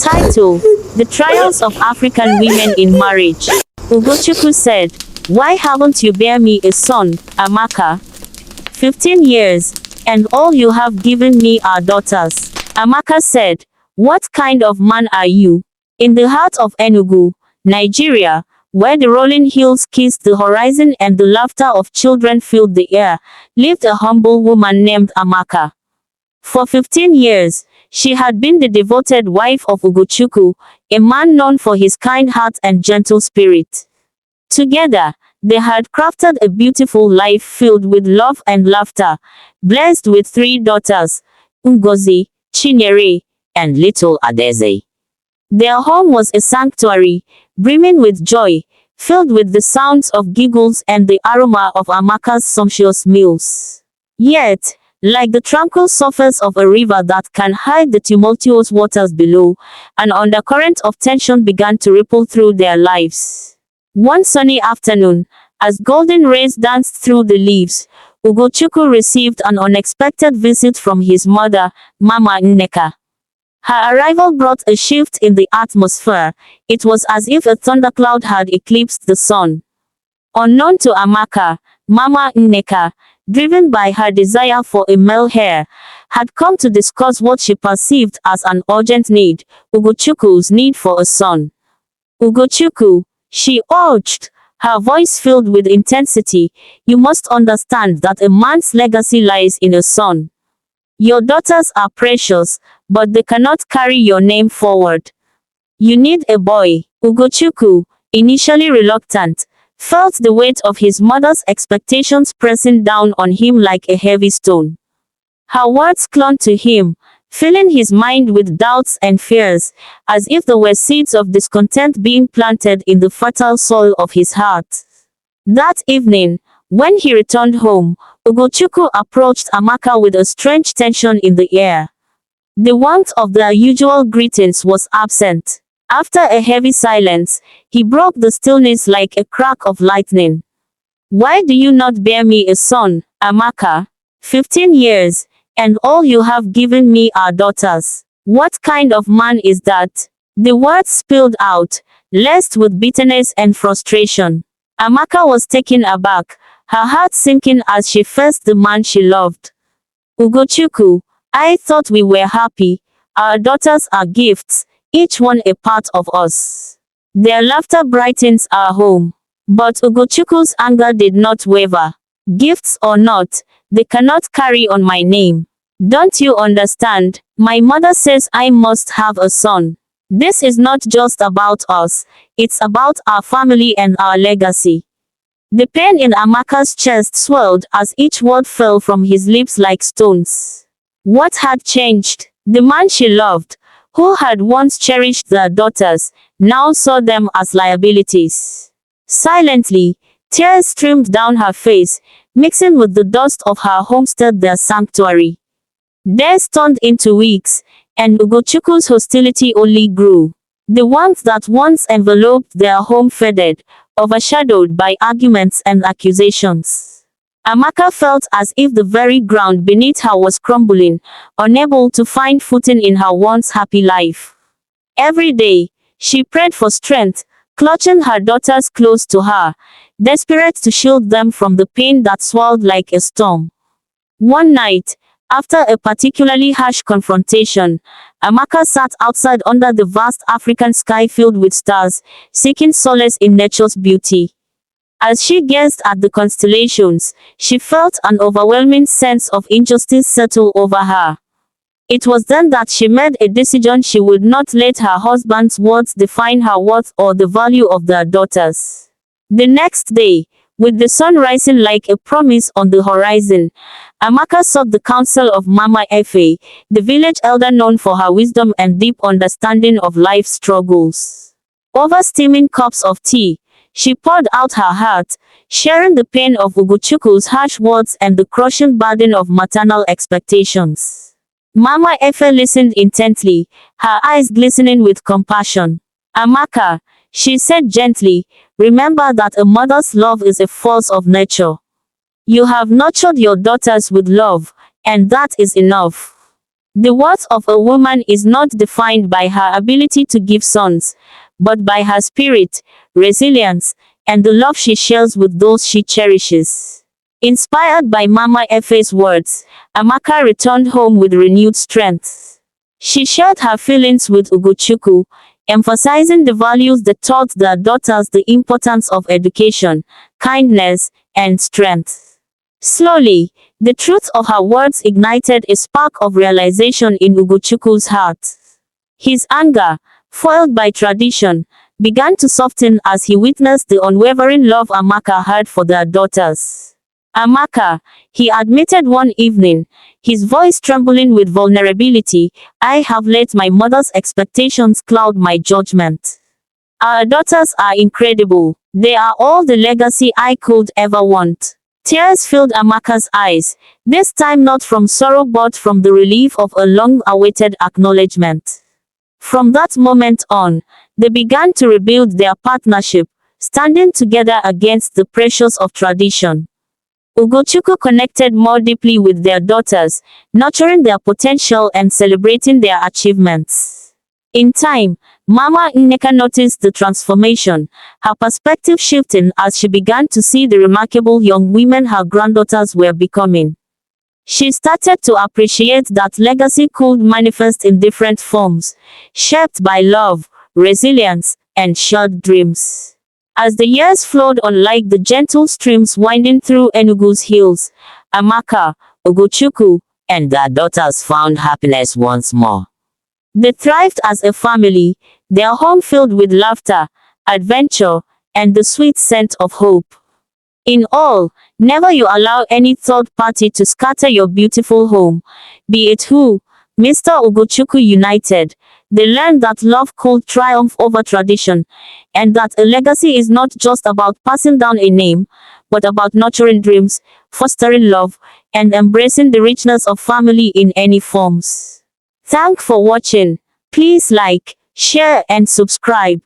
Title: The Trials of African Women in Marriage. Ugochukwu said, "Why haven't you bear me a son, Amaka? 15 years, and all you have given me are daughters." Amaka said, "What kind of man are you?" In the heart of Enugu, Nigeria, where the rolling hills kissed the horizon and the laughter of children filled the air, lived a humble woman named Amaka. For 15 years, she had been the devoted wife of Ugochukwu, a man known for his kind heart and gentle spirit. Together, they had crafted a beautiful life filled with love and laughter, blessed with 3 daughters, Ngozi, Chinyere, and little Adeze. Their home was a sanctuary, brimming with joy, filled with the sounds of giggles and the aroma of Amaka's sumptuous meals. Yet, like the tranquil surface of a river that can hide the tumultuous waters below, an undercurrent of tension began to ripple through their lives. One sunny afternoon, as golden rays danced through the leaves, Ugochukwu received an unexpected visit from his mother, Mama Efe. Her arrival brought a shift in the atmosphere. It was as if a thundercloud had eclipsed the sun. Unknown to Amaka, Mama Efe, driven by her desire for a male heir, had come to discuss what she perceived as an urgent need, Ugochukwu's need for a son. "Ugochukwu," she urged, her voice filled with intensity, "you must understand that a man's legacy lies in a son. Your daughters are precious, but they cannot carry your name forward. You need a boy." Ugochukwu, initially reluctant, felt the weight of his mother's expectations pressing down on him like a heavy stone. Her words clung to him, filling his mind with doubts and fears, as if there were seeds of discontent being planted in the fertile soil of his heart. That evening, when he returned home, Ugochukwu approached Amaka with a strange tension in the air. The warmth of their usual greetings was absent. After a heavy silence, he broke the stillness like a crack of lightning. "Why do you not bear me a son, Amaka? 15 years, and all you have given me are daughters. What kind of man is that?" The words spilled out, laced with bitterness and frustration. Amaka was taken aback, her heart sinking as she faced the man she loved. "Ugochukwu, I thought we were happy. Our daughters are gifts, each one a part of us. Their laughter brightens our home." But Ugochukwu's anger did not waver. "Gifts or not, they cannot carry on my name. Don't you understand? My mother says I must have a son. This is not just about us, it's about our family and our legacy." The pain in Amaka's chest swelled as each word fell from his lips like stones. What had changed? The man she loved, who had once cherished their daughters, now saw them as liabilities. Silently, tears streamed down her face, mixing with the dust of her homestead, their sanctuary. Days turned into weeks, and Ugochukwu's hostility only grew. The warmth that once enveloped their home faded, overshadowed by arguments and accusations. Amaka felt as if the very ground beneath her was crumbling, unable to find footing in her once happy life. Every day, she prayed for strength, clutching her daughters close to her, desperate to shield them from the pain that swirled like a storm. One night, after a particularly harsh confrontation, Amaka sat outside under the vast African sky filled with stars, seeking solace in nature's beauty. As she gazed at the constellations, she felt an overwhelming sense of injustice settle over her. It was then that she made a decision: she would not let her husband's words define her worth or the value of their daughters. The next day, with the sun rising like a promise on the horizon, Amaka sought the counsel of Mama Efe, the village elder known for her wisdom and deep understanding of life's struggles. Over steaming cups of tea, she poured out her heart, sharing the pain of Ugochukwu's harsh words and the crushing burden of maternal expectations. Mama Efe listened intently, her eyes glistening with compassion. "Amaka," she said gently, "remember that a mother's love is a force of nature. You have nurtured your daughters with love, and that is enough. The worth of a woman is not defined by her ability to give sons, but by her spirit, resilience, and the love she shares with those she cherishes. Inspired by Mama Efe's words, Amaka returned home with renewed strength. She shared her feelings with Ugochukwu, emphasizing the values that taught their daughters the importance of education, kindness, and strength. Slowly, the truth of her words ignited a spark of realization in Ugochukwu's heart. His anger, foiled by tradition, began to soften as he witnessed the unwavering love Amaka had for their daughters. Amaka, he admitted one evening, his voice trembling with vulnerability, I have let my mother's expectations cloud my judgment. Our daughters are incredible. They are all the legacy I could ever want. Tears filled Amaka's eyes, this time not from sorrow but from the relief of a long-awaited acknowledgement. From that moment on, they began to rebuild their partnership, standing together against the pressures of tradition. Ugochukwu connected more deeply with their daughters, nurturing their potential and celebrating their achievements. In time, Mama Nneka noticed the transformation, her perspective shifting as she began to see the remarkable young women her granddaughters were becoming. She started to appreciate that legacy could manifest in different forms, shaped by love, resilience, and shared dreams. As the years flowed on like the gentle streams winding through Enugu's hills, Amaka, Ugochukwu, and their daughters found happiness once more. They thrived as a family, their home filled with laughter, adventure, and the sweet scent of hope. In all, never you allow any third party to scatter your beautiful home, be it who, Mr. Ugochukwu united. They learned that love could triumph over tradition, and that a legacy is not just about passing down a name, but about nurturing dreams, fostering love, and embracing the richness of family in any forms. Thanks for watching. Please like, share, and subscribe.